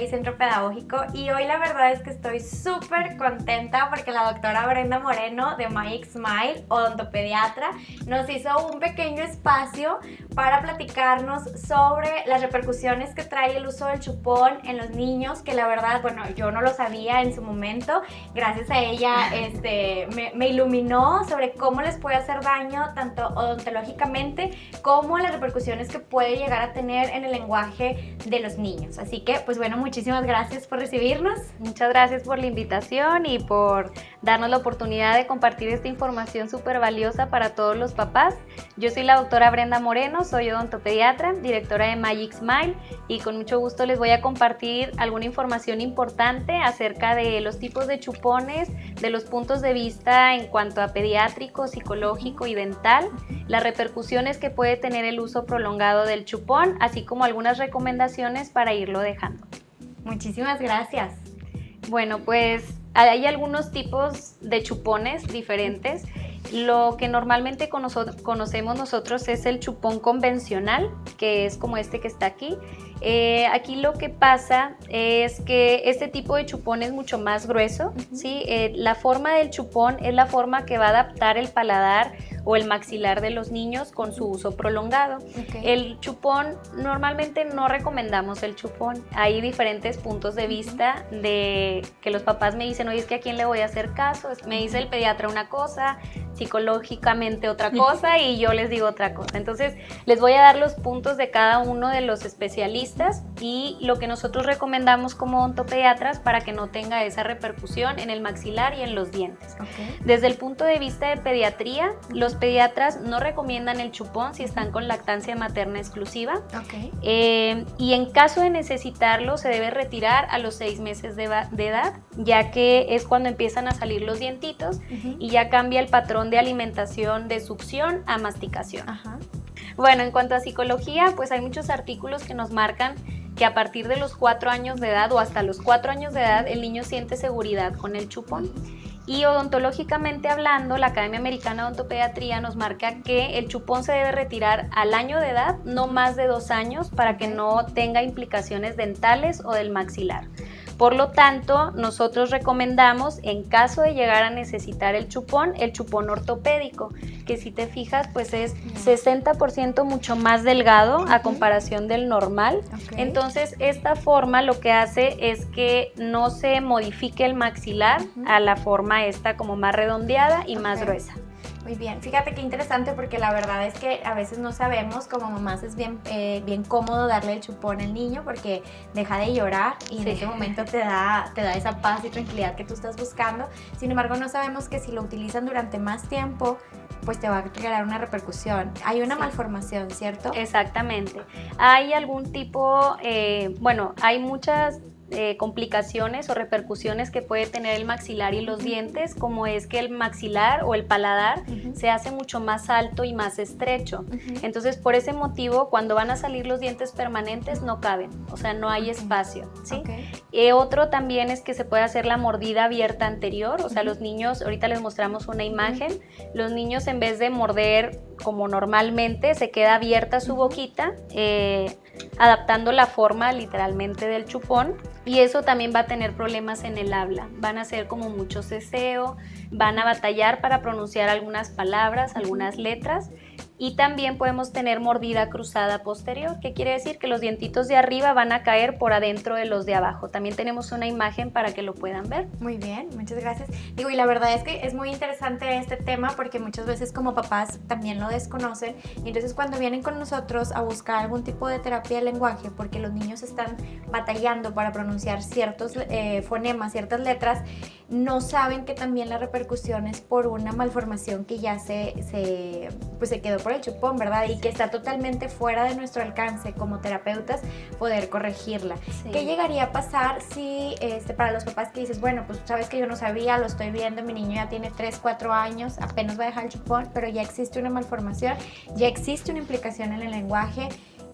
y Centro Pedagógico, y hoy la verdad es que estoy súper contenta porque la doctora Brenda Moreno de My Smile, odontopediatra, nos hizo un pequeño espacio para platicarnos sobre las repercusiones que trae el uso del chupón en los niños, que la verdad, bueno, yo no lo sabía en su momento. Gracias a ella me iluminó sobre cómo les puede hacer daño tanto odontológicamente como las repercusiones que puede llegar a tener en el lenguaje de los niños. Así que, pues bueno, muchísimas gracias por recibirnos. Muchas gracias por la invitación y por darnos la oportunidad de compartir esta información súper valiosa para todos los papás. Yo soy la doctora Brenda Moreno, soy odontopediatra, directora de Magic Smile, y con mucho gusto les voy a compartir alguna información importante acerca de los tipos de chupones, de los puntos de vista en cuanto a pediátrico, psicológico y dental, las repercusiones que puede tener el uso prolongado del chupón, así como algunas recomendaciones para irlo dejando. Muchísimas gracias. Bueno, pues hay algunos tipos de chupones diferentes. Lo que normalmente conocemos nosotros es el chupón convencional, que es como este que está aquí. Aquí lo que pasa es que este tipo de chupón es mucho más grueso, ¿sí? La forma del chupón es la forma que va a adaptar el paladar o el maxilar de los niños con su uso prolongado. Okay. El chupón, normalmente no recomendamos el chupón. Hay diferentes puntos de vista de que los papás me dicen, oye, es que a quién le voy a hacer caso. Me dice el pediatra una cosa, psicológicamente otra cosa, y yo les digo otra cosa. Entonces, les voy a dar los puntos de cada uno de los especialistas y lo que nosotros recomendamos como odontopediatras para que no tenga esa repercusión en el maxilar y en los dientes. Okay. Desde el punto de vista de pediatría, los pediatras no recomiendan el chupón si están con lactancia materna exclusiva. Okay. Y en caso de necesitarlo, se debe retirar a los 6 meses de edad, ya que es cuando empiezan a salir los dientitos y ya cambia el patrón de alimentación de succión a masticación. Ajá. Bueno, en cuanto a psicología, pues hay muchos artículos que nos marcan que a partir de los 4 años de edad o hasta los 4 años de edad el niño siente seguridad con el chupón. Y odontológicamente hablando, la Academia Americana de Odontopediatría nos marca que el chupón se debe retirar al año de edad, no más de 2 años, para que no tenga implicaciones dentales o del maxilar. Por lo tanto, nosotros recomendamos, en caso de llegar a necesitar el chupón ortopédico, que si te fijas, pues es 60% mucho más delgado a comparación del normal. Okay. Entonces, esta forma lo que hace es que no se modifique el maxilar a la forma esta como más redondeada y más gruesa. Muy bien, fíjate qué interesante, porque la verdad es que a veces no sabemos, como mamás es bien cómodo darle el chupón al niño porque deja de llorar y en ese momento te da esa paz y tranquilidad que tú estás buscando. Sin embargo, no sabemos que si lo utilizan durante más tiempo, pues te va a crear una repercusión. Hay una malformación, ¿cierto? Exactamente. Hay algún tipo, hay muchas complicaciones o repercusiones que puede tener el maxilar y los dientes, como es que el maxilar o el paladar se hace mucho más alto y más estrecho. Entonces, por ese motivo, cuando van a salir los dientes permanentes, no caben, o sea, no hay espacio, ¿sí? Otro también es que se puede hacer la mordida abierta anterior, o sea, los niños, ahorita les mostramos una imagen, los niños en vez de morder como normalmente, se queda abierta su boquita, adaptando la forma literalmente del chupón, y eso también va a tener problemas en el habla. Van a hacer como mucho ceseo, van a batallar para pronunciar algunas palabras, algunas letras, y también podemos tener mordida cruzada posterior, que quiere decir que los dientitos de arriba van a caer por adentro de los de abajo. También tenemos una imagen para que lo puedan ver. Muy bien, muchas gracias. Digo, y la verdad es que es muy interesante este tema porque muchas veces como papás también lo desconocen, y entonces cuando vienen con nosotros a buscar algún tipo de terapia de lenguaje porque los niños están batallando para pronunciar ciertos fonemas, ciertas letras, no saben que también la repercusión es por una malformación que ya se quedó por el chupón, ¿verdad? Y que está totalmente fuera de nuestro alcance como terapeutas poder corregirla. Sí. ¿Qué llegaría a pasar si, para los papás que dices, bueno, pues sabes que yo no sabía, lo estoy viendo, mi niño ya tiene 3, 4 años, apenas va a dejar el chupón, pero ya existe una malformación, ya existe una implicación en el lenguaje?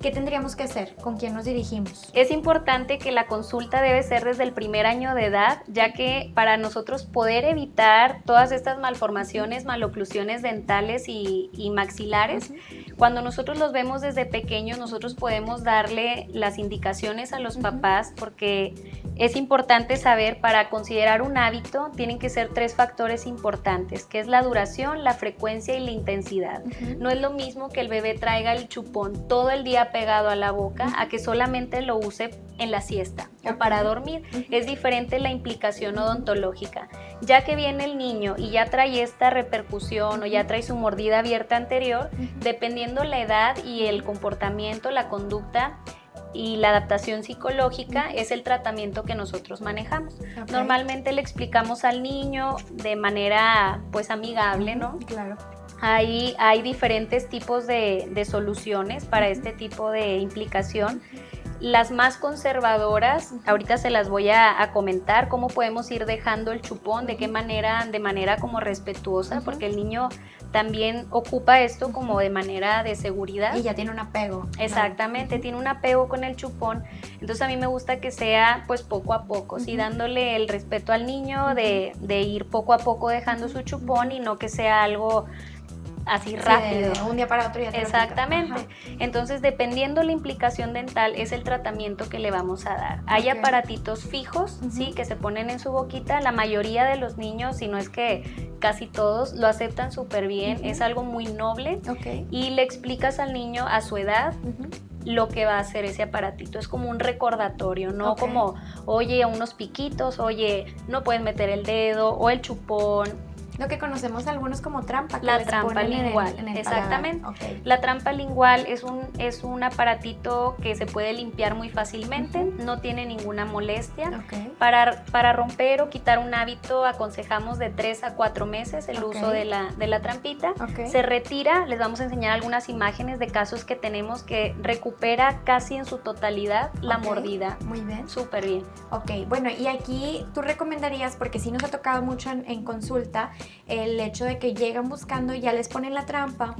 ¿qué tendríamos que hacer? ¿Con quién nos dirigimos? Es importante que la consulta debe ser desde el primer año de edad, ya que para nosotros poder evitar todas estas malformaciones, maloclusiones dentales y maxilares, cuando nosotros los vemos desde pequeños, nosotros podemos darle las indicaciones a los papás, porque es importante saber, para considerar un hábito, tienen que ser 3 factores importantes, que es la duración, la frecuencia y la intensidad. No es lo mismo que el bebé traiga el chupón todo el día pegado a la boca a que solamente lo use en la siesta o para dormir. Es diferente la implicación odontológica. Ya que viene el niño y ya trae esta repercusión o ya trae su mordida abierta anterior, dependiendo la edad y el comportamiento, la conducta y la adaptación psicológica, es el tratamiento que nosotros manejamos. Normalmente le explicamos al niño de manera pues amigable, ¿no? Claro. Hay diferentes tipos de soluciones para este tipo de implicación. Las más conservadoras, ahorita se las voy a comentar, cómo podemos ir dejando el chupón, de qué manera, de manera como respetuosa, porque el niño también ocupa esto como de manera de seguridad. Y ya tiene un apego. Exactamente, tiene un apego con el chupón. Entonces a mí me gusta que sea pues poco a poco, ¿sí? Dándole el respeto al niño de ir poco a poco dejando su chupón y no que sea algo así rápido. De un día para otro ya te Exactamente. Entonces, dependiendo la implicación dental, es el tratamiento que le vamos a dar. Hay aparatitos fijos, sí, que se ponen en su boquita. La mayoría de los niños, si no es que casi todos, lo aceptan súper bien. Es algo muy noble. Y le explicas al niño a su edad lo que va a hacer ese aparatito. Es como un recordatorio, no como, oye, unos piquitos, oye, no puedes meter el dedo, o el chupón. Lo que conocemos algunos como trampa. Que la les trampa ponen lingual, en el exactamente. La trampa lingual es un aparatito que se puede limpiar muy fácilmente, no tiene ninguna molestia. Para romper o quitar un hábito aconsejamos de 3 a 4 meses el uso de la trampita. Se retira, les vamos a enseñar algunas imágenes de casos que tenemos que recupera casi en su totalidad la mordida. Muy bien. Súper bien. Bueno, y aquí tú recomendarías, porque sí nos ha tocado mucho en consulta, el hecho de que llegan buscando, ya les ponen la trampa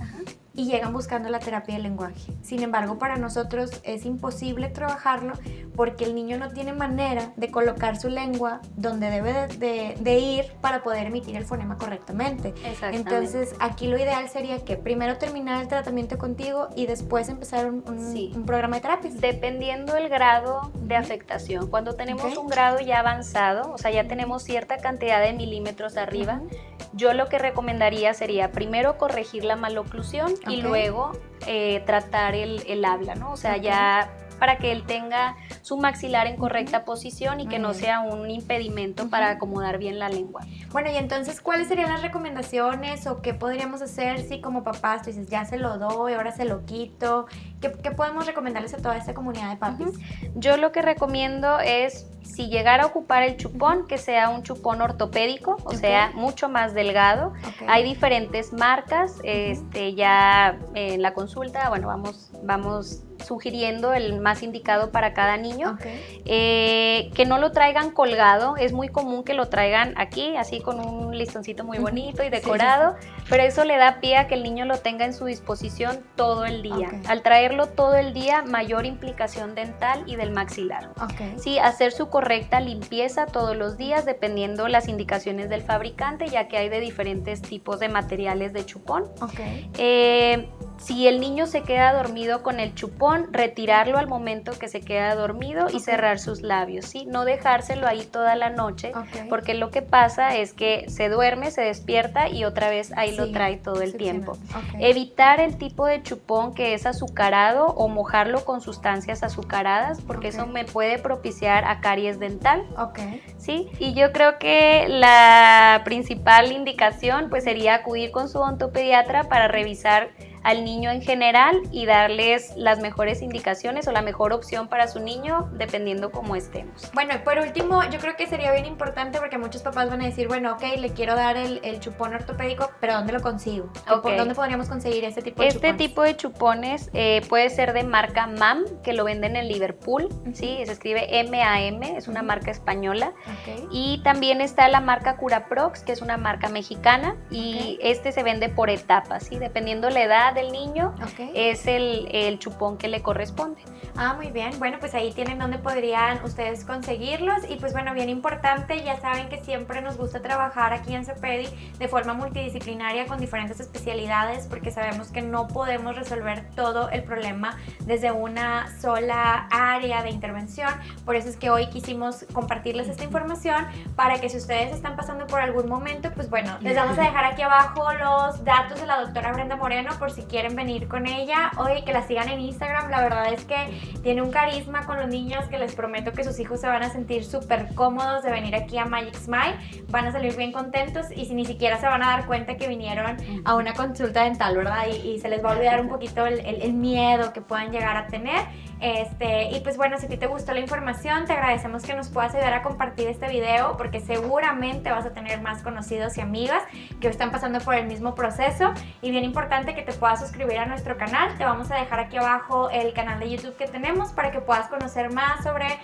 y llegan buscando la terapia del lenguaje. Sin embargo, para nosotros es imposible trabajarlo porque el niño no tiene manera de colocar su lengua donde debe de ir para poder emitir el fonema correctamente. Entonces, aquí lo ideal sería que primero terminar el tratamiento contigo y después empezar un programa de terapias. Dependiendo el grado de afectación. Cuando tenemos un grado ya avanzado, o sea, ya tenemos cierta cantidad de milímetros arriba, yo lo que recomendaría sería primero corregir la maloclusión y luego tratar el habla, ¿no? O sea, ya para que él tenga su maxilar en correcta posición y que no sea un impedimento para acomodar bien la lengua. Bueno, y entonces, ¿cuáles serían las recomendaciones o qué podríamos hacer si como papás tú dices, ya se lo doy, ahora se lo quito? ¿Qué podemos recomendarles a toda esta comunidad de papis? Yo lo que recomiendo es, si llegara a ocupar el chupón, que sea un chupón ortopédico, o sea, mucho más delgado. Hay diferentes marcas, ya en la consulta, bueno, vamos sugiriendo el más indicado para cada niño. Que no lo traigan colgado, es muy común que lo traigan aquí, así con un listoncito muy bonito y decorado, pero eso le da pie a que el niño lo tenga en su disposición todo el día. Al traerlo todo el día, mayor implicación dental y del maxilar. Sí, hacer su correcta limpieza todos los días, dependiendo las indicaciones del fabricante, ya que hay de diferentes tipos de materiales de chupón. Si el niño se queda dormido con el chupón, retirarlo al momento que se queda dormido y cerrar sus labios, ¿sí? No dejárselo ahí toda la noche, porque lo que pasa es que se duerme, se despierta y otra vez ahí lo trae todo el tiempo. Evitar el tipo de chupón que es azucarado o mojarlo con sustancias azucaradas, porque eso me puede propiciar a caries dental. ¿Sí? Y yo creo que la principal indicación pues sería acudir con su odontopediatra para revisar al niño en general y darles las mejores indicaciones o la mejor opción para su niño, dependiendo cómo estemos. Bueno, y por último, yo creo que sería bien importante porque muchos papás van a decir, bueno, le quiero dar el chupón ortopédico, pero ¿dónde lo consigo? ¿Dónde podríamos conseguir este tipo de chupones? Este tipo de chupones puede ser de marca MAM, que lo venden en Liverpool, ¿sí? Se escribe M-A-M, es una marca española. Y también está la marca Curaprox, que es una marca mexicana, y este se vende por etapas, ¿sí? Dependiendo la edad, edad del niño, Ok. es el chupón que le corresponde. Ah, muy bien. Bueno, pues ahí tienen donde podrían ustedes conseguirlos. Y pues bueno, bien importante, ya saben que siempre nos gusta trabajar aquí en CEPEDI de forma multidisciplinaria con diferentes especialidades, porque sabemos que no podemos resolver todo el problema desde una sola área de intervención. Por eso es que hoy quisimos compartirles esta información para que si ustedes están pasando por algún momento, pues bueno, les vamos a dejar aquí abajo los datos de la doctora Brenda Moreno por si quieren venir con ella. Hoy que la sigan en Instagram, la verdad es que tiene un carisma con los niños que les prometo que sus hijos se van a sentir súper cómodos de venir aquí a Magic Smile, van a salir bien contentos y si ni siquiera se van a dar cuenta que vinieron a una consulta dental, ¿verdad? Y se les va a olvidar un poquito el miedo que puedan llegar a tener. Y pues bueno, si a ti te gustó la información, te agradecemos que nos puedas ayudar a compartir este video porque seguramente vas a tener más conocidos y amigas que están pasando por el mismo proceso. Y bien importante que te puedas suscribir a nuestro canal. Te vamos a dejar aquí abajo el canal de YouTube que tenemos para que puedas conocer más sobre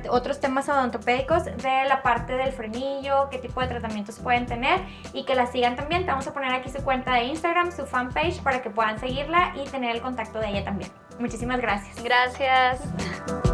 otros temas odontopédicos de la parte del frenillo, qué tipo de tratamientos pueden tener y que la sigan también. Te vamos a poner aquí su cuenta de Instagram, su fanpage para que puedan seguirla y tener el contacto de ella también. Muchísimas gracias. Gracias.